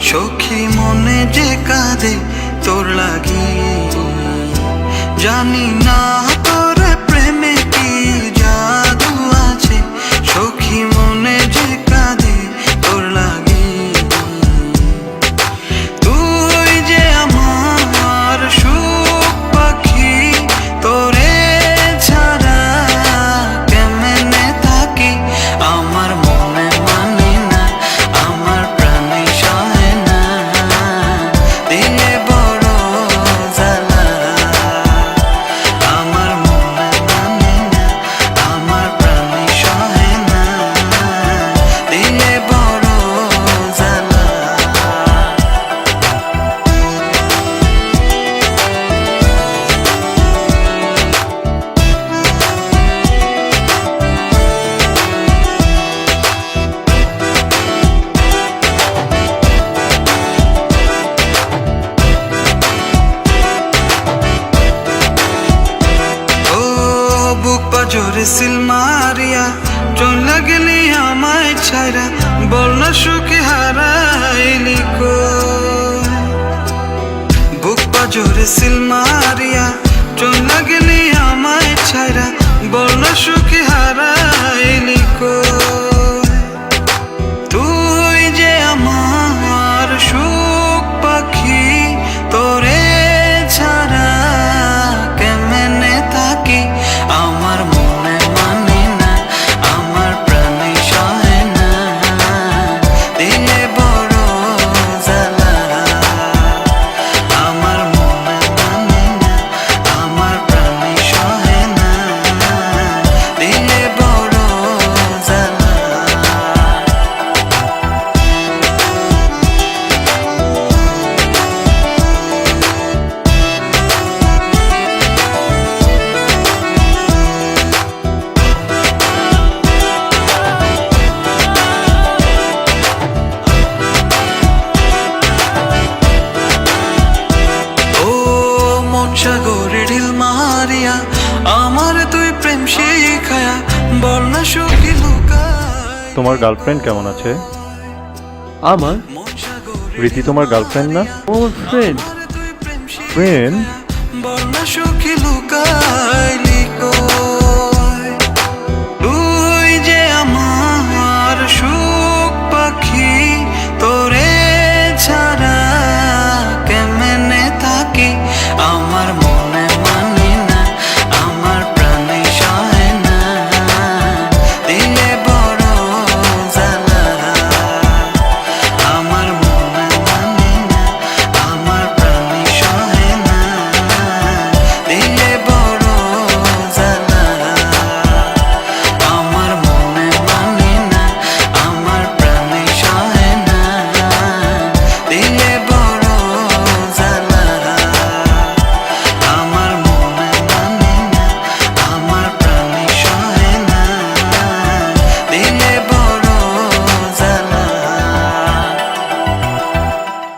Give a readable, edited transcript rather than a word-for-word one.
সখী মনে যে কাঁদে তোর লাগি, জানি না তোর প্রেমে কি জাদু আছে। সখী মনে যে কাঁদে তোর লাগি, তুই যে আমার সুখ পাখি, তোরে ছাড়া কেমনে থাকি। আমার মনে মানে না, আমার প্রাণে সহে না, দিলে বড় জ্বালা। আমার মনে মানে না, আমার প্রাণে সহে না, দিলে বড় জ্বালা। বুক পাজরে সিল মারিয়া চলে গেলি আমায় ছাইরা, বল না সুখে হারাইলি কই। বুক পাজরে সিল মারিয়া চলে গেলি আমায় ছাইরা, বল না সুখে হারাইলি কই। তুই যে আমার সুখ পাখি, তোরে ছাড়া কেমনে থাকি। আমার মনে মানে না, আমার প্রাণে সহে না, দিলে বড় জ্বালা। আমার মনে মানে না, আমার প্রাণে সহে না, দিলে বড় জ্বালা। সাগরে ঢিল মারিয়া আমার তুই প্রেম শিখায়া, বল না সুখী লুকায়। তোমার গার্লফ্রেন্ড কেমন আছে? আমার রীতি তোমার গার্লফ্রেন্ড না? ওর ফ্রেন্ড। ফ্রেন্ড? বল না সুখী লুকাইলি।